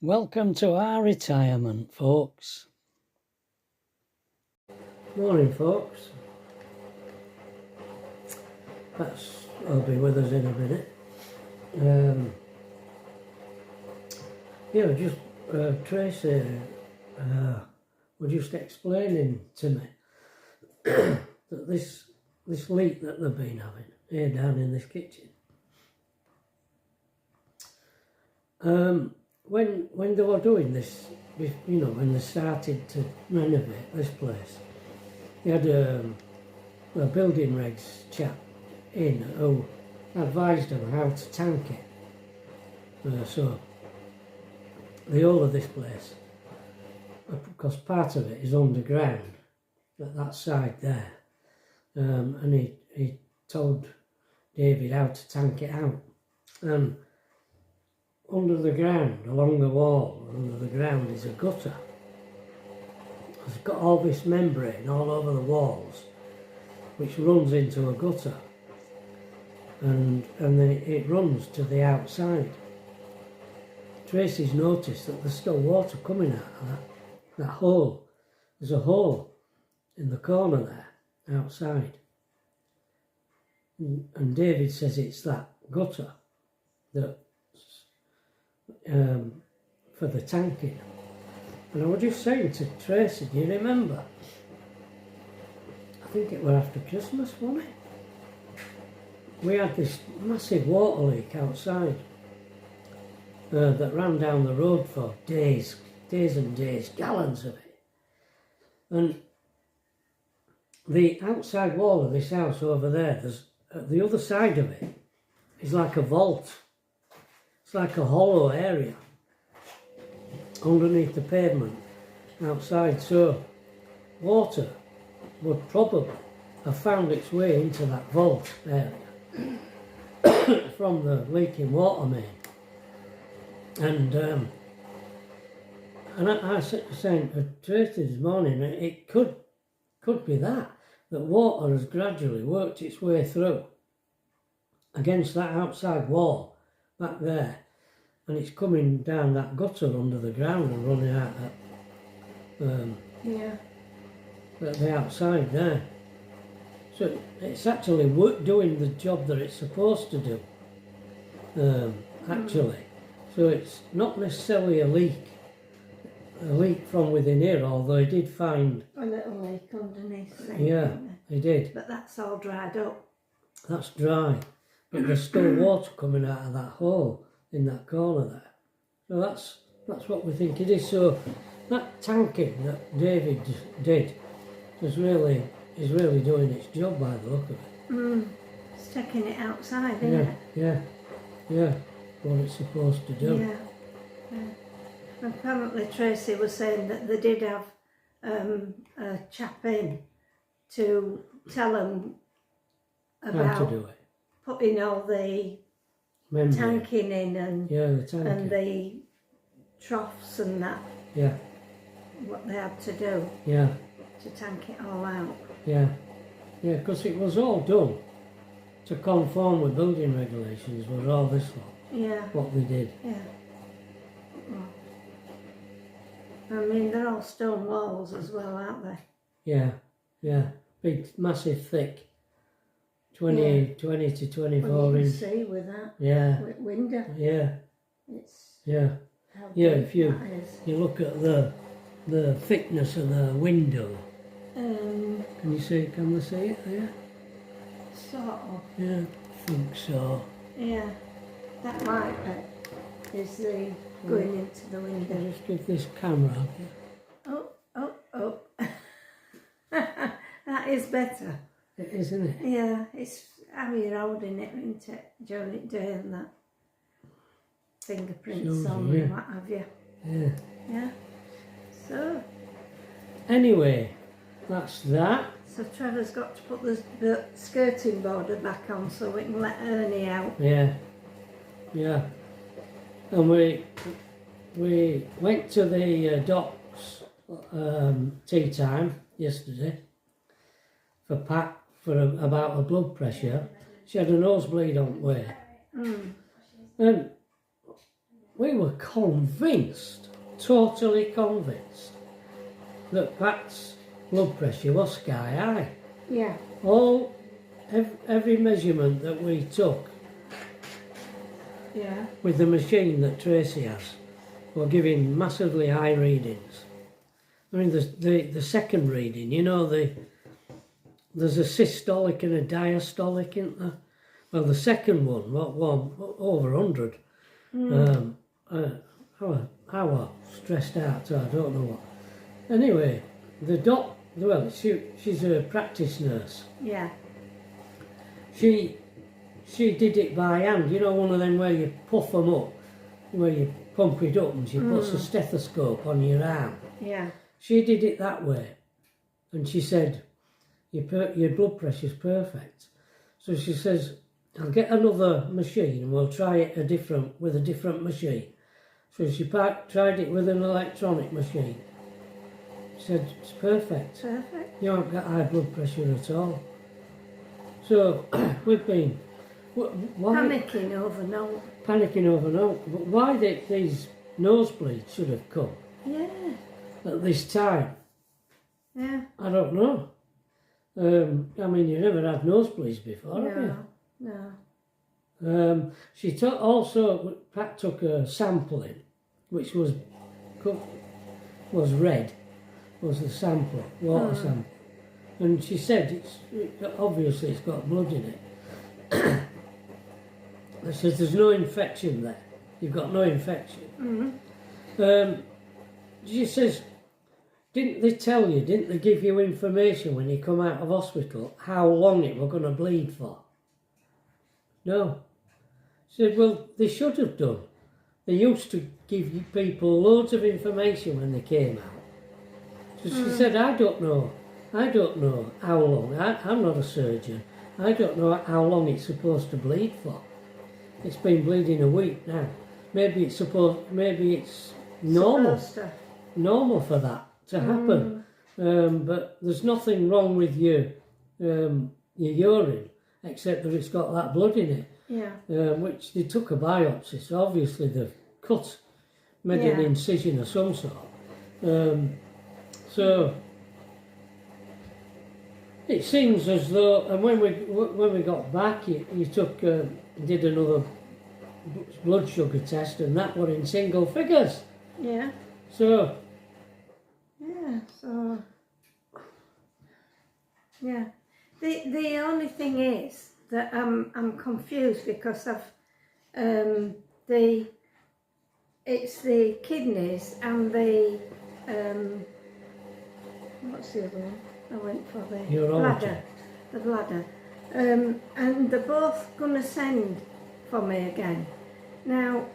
Welcome to our retirement, folks. Morning, folks. I'll be with us in a minute. Tracy was just explaining to me that this leak that they've been having here down in this kitchen. When they were doing this, when they started to renovate this place, they had a building regs chap in who advised them how to tank it. So the whole of this place, because part of it is underground, at that side there, and he told David how to tank it out. Under the ground, along the wall, under the ground is a gutter. It's got all this membrane all over the walls, which runs into a gutter, and then it runs to the outside. Tracy's noticed that there's still water coming out of that hole. There's a hole in the corner there, outside. And David says it's that gutter that for the tanking. And I was just saying to Tracy, do you remember? I think it was after Christmas, wasn't it? We had this massive water leak outside that ran down the road for days and days, gallons of it. And the outside wall of this house over there, there's the other side of it is like a vault. It's like a hollow area underneath the pavement outside, so water would probably have found its way into that vault area from the leaking water main. And I was saying to Tracy this morning, it could be that water has gradually worked its way through against that outside wall back there, and it's coming down that gutter under the ground and running out at the outside there. So it's actually doing the job that it's supposed to do, actually. So it's not necessarily a leak from within here, although he did find a little leak underneath there. Yeah, he did. But that's all dried up. That's dry. But there's still water coming out of that hole in that corner there. So that's what we think it is. So that tanking that David did is really doing its job by the look of it. It's taking it outside, isn't it? Yeah. What it's supposed to do. Yeah. Apparently Tracy was saying that they did have a chap in to tell them about how to do it. Putting all the tanking in and the troughs and that. Yeah. What they had to do. Yeah. To tank it all out. Yeah. Yeah, because it was all done to conform with building regulations, was all this lot. Yeah. What they did. Yeah. Well, I mean, they're all stone walls as well, aren't they? Yeah. Big, massive, thick. 20 to 24 well, you inch. can see with that. Yeah. With window. Yeah. It's Yeah, if you look at the thickness of the window. Can we see it there? Sort of. Yeah, I think so. Yeah. That light is the going into the window. I'll just give this camera. Oh. That is better. It is, isn't it? Yeah, it's how you're holding it, isn't it? Doing that. Fingerprints on and what have you. Yeah. So. Anyway, that's that. So Trevor's got to put the skirting border back on so we can let Ernie out. Yeah. And we went to the docks tea time yesterday for Pat for about her blood pressure. She had a nosebleed on the way. And we were convinced, totally convinced, that Pat's blood pressure was sky high. Yeah. Every measurement that we took Yeah. with the machine that Tracy has were giving massively high readings. I mean, the second reading, you know, there's a systolic and a diastolic, isn't there? Well, the second one, over 100. I was stressed out, so I don't know what. Anyway, she's a practice nurse. Yeah. She did it by hand, you know, one of them where you puff them up, where you pump it up and she puts a stethoscope on your arm. Yeah. She did it that way, and she said, your blood pressure's perfect. So she says, I'll get another machine and we'll try it with a different machine. So she tried it with an electronic machine. She said, it's perfect. Perfect. You haven't got high blood pressure at all. So we've been Panicking overnight. Panicking overnight. But why these nosebleeds should have come Yeah. at this time, Yeah. I don't know. I mean, you've never had nosebleeds before, have you? No. Pat took a sample in, which was red, was the sample, water sample. And she said, obviously it's got blood in it. She says, there's no infection there. You've got no infection. She says, didn't they give you information when you come out of hospital how long it were going to bleed for? No. She said, well, they should have done. They used to give people loads of information when they came out. So she said, I don't know how long. I'm not a surgeon. I don't know how long it's supposed to bleed for. It's been bleeding a week now. Maybe it's normal for that to happen. But there's nothing wrong with your urine except that it's got that blood in it. Yeah. Which they took a biopsy, so obviously they've made an incision of some sort. So it seems as though, and when we got back, he did another blood sugar test, and that were in single figures. Yeah. So. Yeah. So. Yeah. The only thing is that I'm confused because of it's the kidneys and the what's the other one? I went for the bladder. The bladder. And they're both going to send for me again. Now,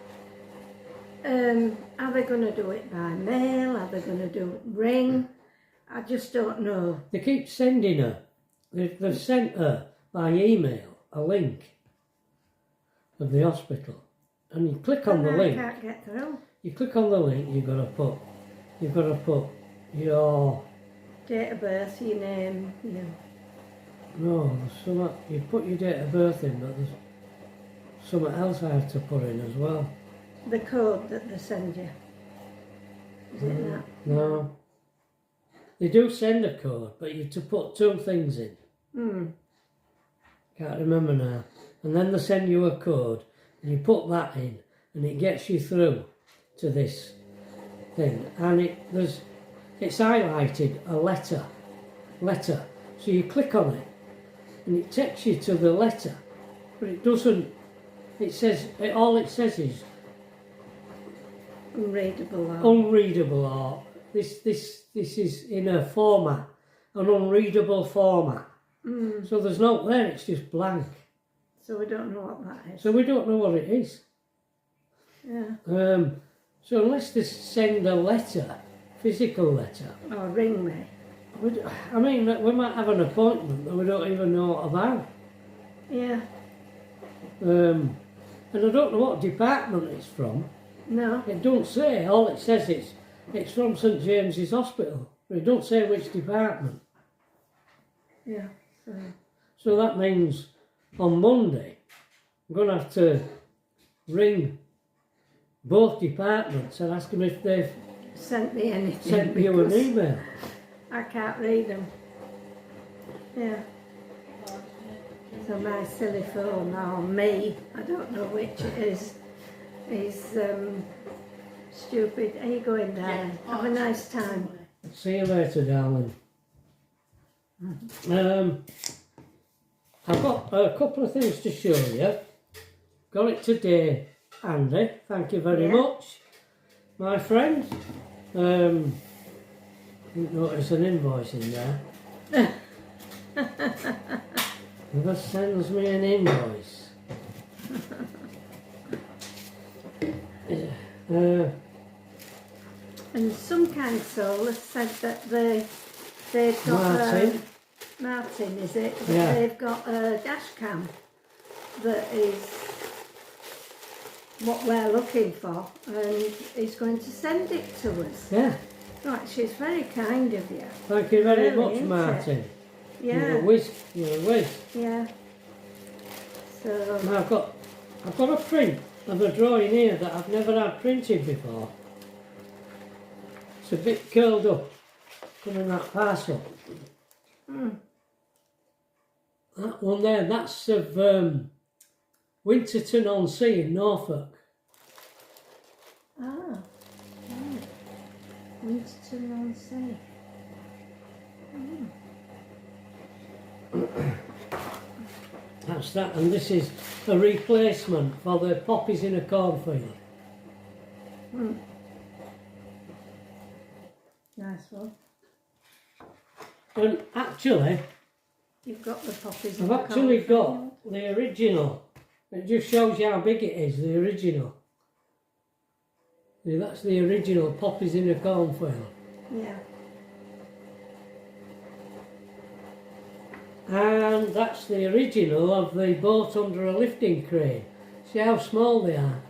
are they going to do it by mail? Are they going to do it ring? I just don't know. They keep sending her. They've sent her by email a link of the hospital, and you click on the link. I can't get through. You click on the link. You've got to put your date of birth, your name, No, there's something. You put your date of birth in, but there's something else I have to put in as well. The code that they send you. Is it that? No. They do send a code, but you have to put two things in. Can't remember now. And then they send you a code, and you put that in, and it gets you through to this thing. And it's highlighted a letter. So you click on it, and it takes you to the letter, but it doesn't. All it says is unreadable, or this is in a format, an unreadable format. So there's no there, it's just blank. So we don't know what that is. So we don't know what it is. Yeah. So unless they send a letter, physical letter. Or ring me. I mean, we might have an appointment that we don't even know what about. Yeah. And I don't know what department it's from. No. It don't say. All it says is it's from St James's Hospital. But it don't say which department. Yeah. So that means on Monday I'm going to have to ring both departments and ask them if they've Sent me anything. sent you an because email. I can't read them. Yeah. So my silly phone, or me, I don't know which it is stupid. Are you going, darling? Have a nice time. See you later, darling. I've got a couple of things to show you. Got it today, Andy. Thank you very much, my friend. Didn't notice an invoice in there. Never sends me an invoice. And some council has said that they've got Martin, is it? That Yeah. they've got a dash cam that is what we're looking for, and he's going to send it to us. Yeah. Right, she's very kind of you. Thank you very Really, much, isn't Martin. You're Yeah, a whiz. You're a whiz. yeah. So, And I've got a print of a drawing here that I've never had printed before. It's a bit curled up, coming that parcel. That one there, that's of Winterton-on-Sea in Norfolk. right. Winterton-on-Sea. That's that, and this is a replacement for the poppies in a cornfield. Nice one. And actually, You've got the poppies. I've actually got the original. It just shows you how big it is, the original. See, that's the original poppies in a cornfield. Yeah. And that's the original of the boat under a lifting crane. See how small they are?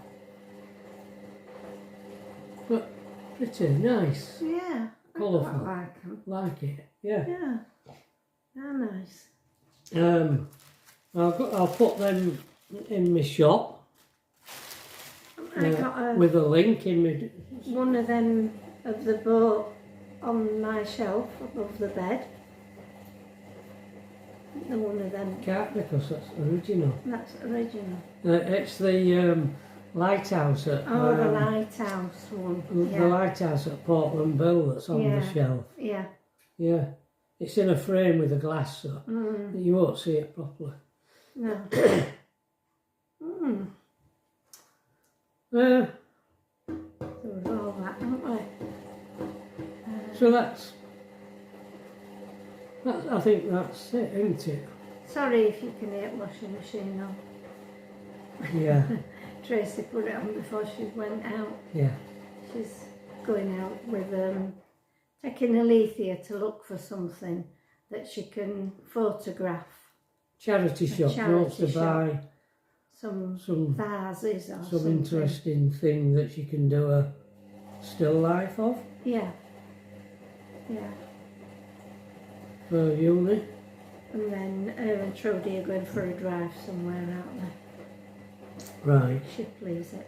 But pretty nice. Yeah. I Colourful. quite like them. Like it, yeah. Yeah. They're nice. I'll put them in my shop. I got with a link in my... one of them of the boat on my shelf above the bed. The one of them. Can't, because that's original. That's original. It's the lighthouse at... The lighthouse one. The lighthouse at Portland Bill that's on the shelf. Yeah. Yeah. It's in a frame with a glass, so you won't see it properly. No. There was all that, haven't we? So that's... I think that's it, isn't it? Sorry if you can hear washing machine on. Yeah. Tracy put it on before she went out. Yeah. She's going out with taking Alethea to look for something that she can photograph. Charity shop wants to buy some vases or some something. interesting thing that she can do a still life of. Yeah. Yeah. For uni. And then her and Trudy are going for a drive somewhere out there. Right. She'd please it.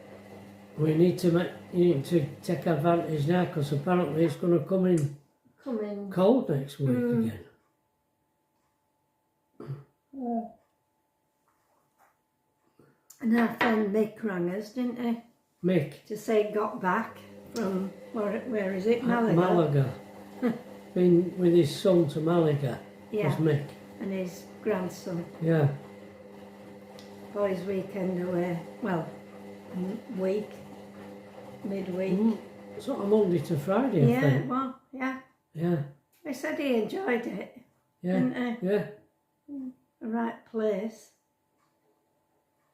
We need to take advantage now, because apparently it's going to come in cold next week again. Yeah. And our friend Mick rang us, didn't he? Mick. To say got back from, where is it? Malaga. Malaga. Been with his son to Malaga. Yeah. Was Mick. And his grandson. Yeah. For his weekend away. Well, midweek. Sort of Monday to Friday, I think. Well, yeah. Yeah. He said he enjoyed it. Yeah. Didn't he? Yeah. The right place.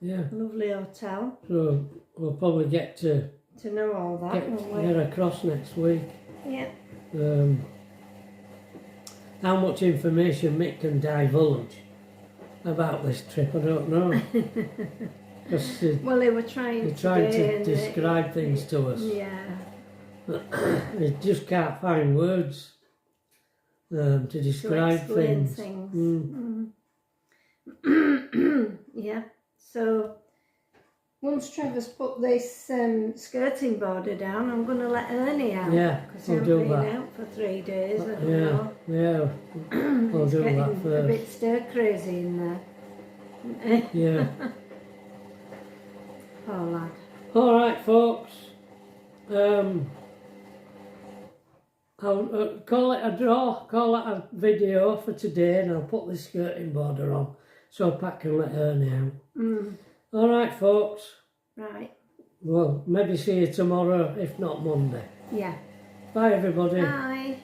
Yeah. Lovely hotel. So we'll probably get to know all that, won't we? get across next week. Yeah. How much information Mick can divulge about this trip, I don't know. Because Well, they were trying to describe things to us. Yeah. They just can't find words to describe things. Yeah. So once Trevor's put this skirting border down, I'm going to let Ernie out. Yeah, because we'll he do hasn't been that. out for 3 days. I don't Yeah, know. yeah, we'll He's do getting that a first. bit stir crazy in there. Yeah. Oh lad. All right, folks. I'll call it a draw, call it a video for today, and I'll put the skirting border on so Pat can let Ernie out. All right, folks. Right. Well, maybe see you tomorrow, if not Monday. Yeah. Bye, everybody. Bye.